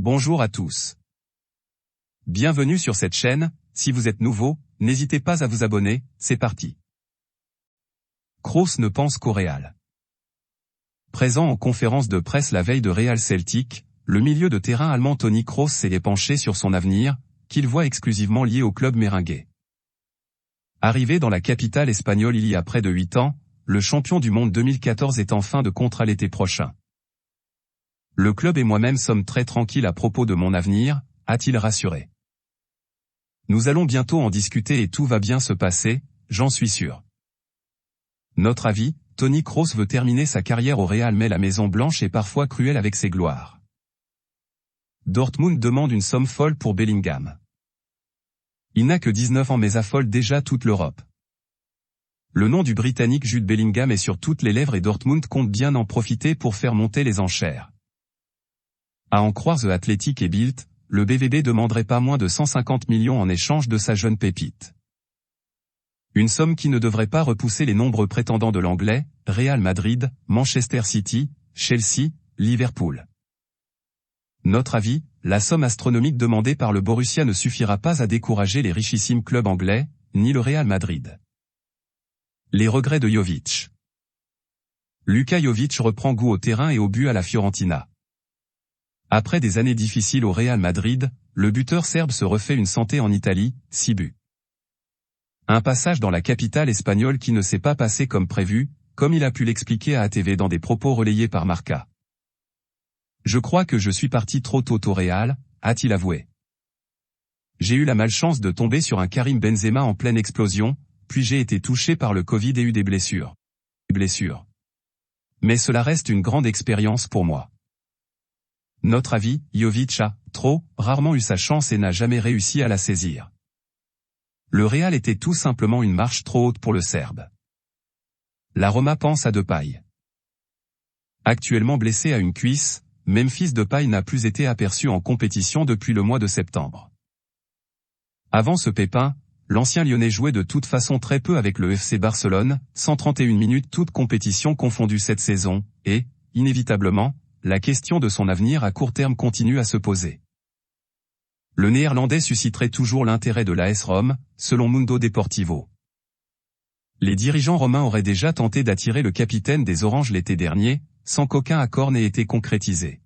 Bonjour à tous. Bienvenue sur cette chaîne, si vous êtes nouveau, n'hésitez pas à vous abonner, c'est parti. Kroos ne pense qu'au Real. Présent en conférence de presse la veille de Real Celtic, le milieu de terrain allemand Toni Kroos s'est penché sur son avenir, qu'il voit exclusivement lié au club merengue. Arrivé dans la capitale espagnole il y a près de 8 ans, le champion du monde 2014 est en fin de contrat l'été prochain. Le club et moi-même sommes très tranquilles à propos de mon avenir, a-t-il rassuré. Nous allons bientôt en discuter et tout va bien se passer, j'en suis sûr. Notre avis, Toni Kroos veut terminer sa carrière au Real mais la Maison Blanche est parfois cruelle avec ses gloires. Dortmund demande une somme folle pour Bellingham. Il n'a que 19 ans mais affole déjà toute l'Europe. Le nom du Britannique Jude Bellingham est sur toutes les lèvres et Dortmund compte bien en profiter pour faire monter les enchères. À en croire The Athletic et Bild, le BVB demanderait pas moins de 150 millions en échange de sa jeune pépite. Une somme qui ne devrait pas repousser les nombreux prétendants de l'anglais, Real Madrid, Manchester City, Chelsea, Liverpool. Notre avis, la somme astronomique demandée par le Borussia ne suffira pas à décourager les richissimes clubs anglais, ni le Real Madrid. Les regrets de Jovic. Luka Jovic reprend goût au terrain et au but à la Fiorentina. Après des années difficiles au Real Madrid, le buteur serbe se refait une santé en Italie, 6 buts. Un passage dans la capitale espagnole qui ne s'est pas passé comme prévu, comme il a pu l'expliquer à ATV dans des propos relayés par Marca. Je crois que je suis parti trop tôt au Real, a-t-il avoué. J'ai eu la malchance de tomber sur un Karim Benzema en pleine explosion, puis j'ai été touché par le Covid et eu des blessures. Mais cela reste une grande expérience pour moi. Notre avis, Jovic a, rarement eu sa chance et n'a jamais réussi à la saisir. Le Real était tout simplement une marche trop haute pour le Serbe. La Roma pense à Depay. Actuellement blessé à une cuisse, Memphis Depay n'a plus été aperçu en compétition depuis le mois de septembre. Avant ce pépin, l'ancien Lyonnais jouait de toute façon très peu avec le FC Barcelone, 131 minutes toutes compétitions confondues cette saison, et, inévitablement, la question de son avenir à court terme continue à se poser. Le Néerlandais susciterait toujours l'intérêt de l'AS Rome, selon Mundo Deportivo. Les dirigeants romains auraient déjà tenté d'attirer le capitaine des Oranges l'été dernier, sans qu'aucun accord n'ait été concrétisé.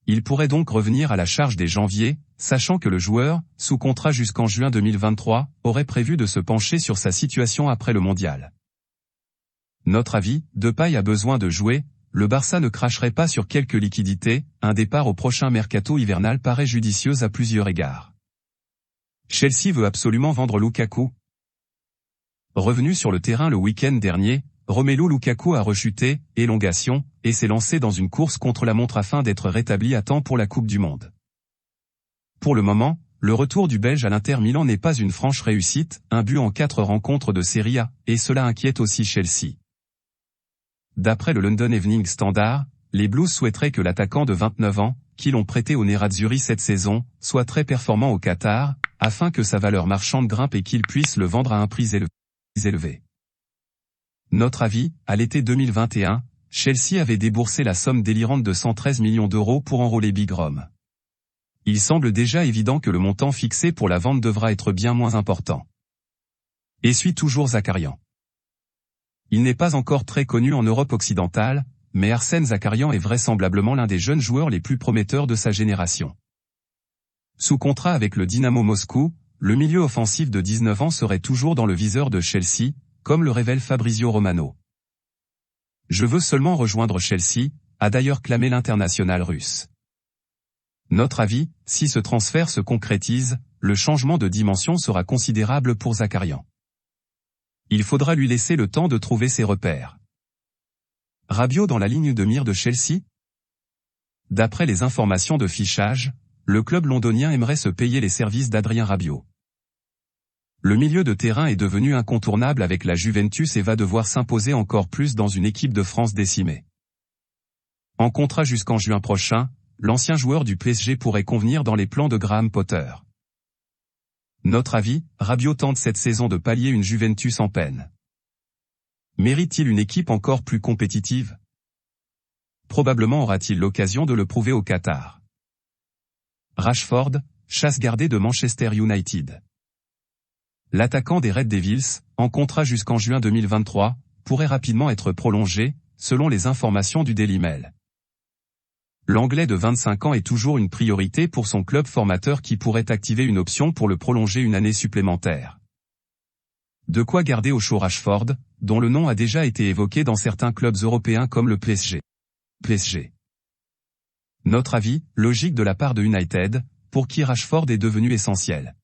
Il pourrait donc revenir à la charge dès janvier, sachant que le joueur, sous contrat jusqu'en juin 2023, aurait prévu de se pencher sur sa situation après le mondial. Notre avis, Depay a besoin de jouer. Le Barça ne cracherait pas sur quelques liquidités, un départ au prochain mercato hivernal paraît judicieux à plusieurs égards. Chelsea veut absolument vendre Lukaku. Revenu sur le terrain le week-end dernier, Romelu Lukaku a rechuté, élongation, et s'est lancé dans une course contre la montre afin d'être rétabli à temps pour la Coupe du Monde. Pour le moment, le retour du Belge à l'Inter Milan n'est pas une franche réussite, un but en 4 rencontres de Serie A, et cela inquiète aussi Chelsea. D'après le London Evening Standard, les Blues souhaiteraient que l'attaquant de 29 ans, qui l'ont prêté au Nerazzurri cette saison, soit très performant au Qatar, afin que sa valeur marchande grimpe et qu'il puisse le vendre à un prix élevé. Notre avis, à l'été 2021, Chelsea avait déboursé la somme délirante de 113 millions d'euros pour enrôler Big Rome. Il semble déjà évident que le montant fixé pour la vente devra être bien moins important. Et suit toujours Zakarian. Il n'est pas encore très connu en Europe occidentale, mais Arsène Zakarian est vraisemblablement l'un des jeunes joueurs les plus prometteurs de sa génération. Sous contrat avec le Dynamo Moscou, le milieu offensif de 19 ans serait toujours dans le viseur de Chelsea, comme le révèle Fabrizio Romano. Je veux seulement rejoindre Chelsea, a d'ailleurs clamé l'international russe. Notre avis, si ce transfert se concrétise, le changement de dimension sera considérable pour Zakarian. Il faudra lui laisser le temps de trouver ses repères. Rabiot dans la ligne de mire de Chelsea? D'après les informations de fichage, le club londonien aimerait se payer les services d'Adrien Rabiot. Le milieu de terrain est devenu incontournable avec la Juventus et va devoir s'imposer encore plus dans une équipe de France décimée. En contrat jusqu'en juin prochain, l'ancien joueur du PSG pourrait convenir dans les plans de Graham Potter. Notre avis, Rabiot tente cette saison de pallier une Juventus en peine. Mérite-t-il une équipe encore plus compétitive? Probablement aura-t-il l'occasion de le prouver au Qatar. Rashford, chasse gardée de Manchester United. L'attaquant des Red Devils, en contrat jusqu'en juin 2023, pourrait rapidement être prolongé, selon les informations du Daily Mail. L'Anglais de 25 ans est toujours une priorité pour son club formateur qui pourrait activer une option pour le prolonger une année supplémentaire. De quoi garder au chaud Rashford, dont le nom a déjà été évoqué dans certains clubs européens comme le PSG. Notre avis, logique de la part de United, pour qui Rashford est devenu essentiel.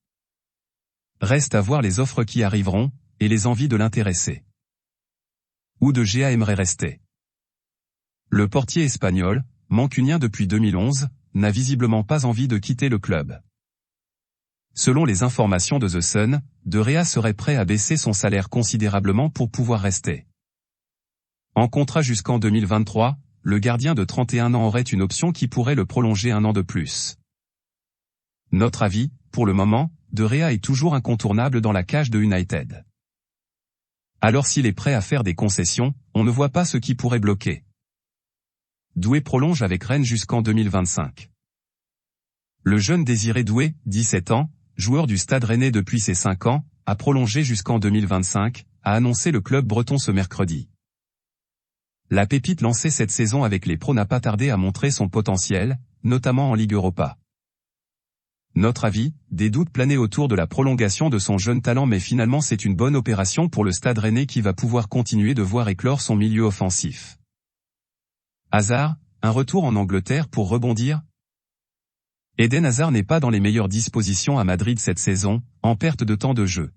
Reste à voir les offres qui arriveront, et les envies de l'intéressé. Ou de Gea aimerait rester. Le portier espagnol, mancunien depuis 2011, n'a visiblement pas envie de quitter le club. Selon les informations de The Sun, De Gea serait prêt à baisser son salaire considérablement pour pouvoir rester. En contrat jusqu'en 2023, le gardien de 31 ans aurait une option qui pourrait le prolonger un an de plus. Notre avis, pour le moment, De Gea est toujours incontournable dans la cage de United. Alors s'il est prêt à faire des concessions, on ne voit pas ce qui pourrait bloquer. Doué prolonge avec Rennes jusqu'en 2025. Le jeune Désiré Doué, 17 ans, joueur du Stade Rennais depuis ses 5 ans, a prolongé jusqu'en 2025, a annoncé le club breton ce mercredi. La pépite lancée cette saison avec les pros n'a pas tardé à montrer son potentiel, notamment en Ligue Europa. Notre avis, des doutes planaient autour de la prolongation de son jeune talent mais finalement c'est une bonne opération pour le Stade Rennais qui va pouvoir continuer de voir éclore son milieu offensif. Hazard, un retour en Angleterre pour rebondir ? Eden Hazard n'est pas dans les meilleures dispositions à Madrid cette saison, en perte de temps de jeu.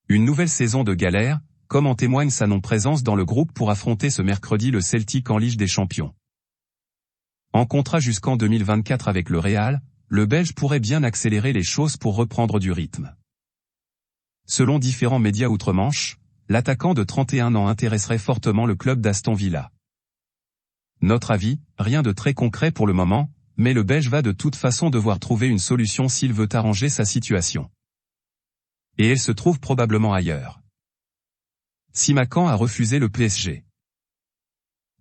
Une nouvelle saison de galère, comme en témoigne sa non-présence dans le groupe pour affronter ce mercredi le Celtic en Ligue des Champions. En contrat jusqu'en 2024 avec le Real, le Belge pourrait bien accélérer les choses pour reprendre du rythme. Selon différents médias outre-Manche, l'attaquant de 31 ans intéresserait fortement le club d'Aston Villa. Notre avis, rien de très concret pour le moment, mais le Belge va de toute façon devoir trouver une solution s'il veut arranger sa situation. Et elle se trouve probablement ailleurs. Simakan a refusé le PSG.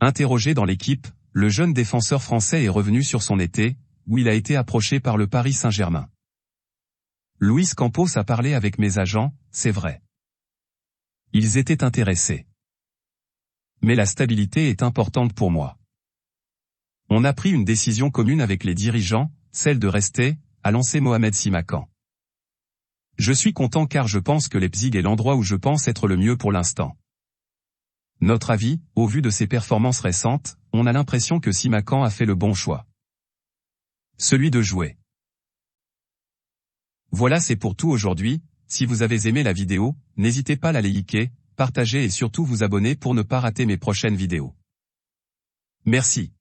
Interrogé dans l'équipe, le jeune défenseur français est revenu sur son été, où il a été approché par le Paris Saint-Germain. Luis Campos a parlé avec mes agents, c'est vrai. Ils étaient intéressés. Mais la stabilité est importante pour moi. On a pris une décision commune avec les dirigeants, celle de rester, a lancé Mohamed Simakan. Je suis content car je pense que Leipzig est l'endroit où je pense être le mieux pour l'instant. Notre avis, au vu de ses performances récentes, on a l'impression que Simakan a fait le bon choix. Celui de jouer. Voilà, c'est pour tout aujourd'hui. Si vous avez aimé la vidéo, n'hésitez pas à la liker, partager et surtout vous abonner pour ne pas rater mes prochaines vidéos. Merci.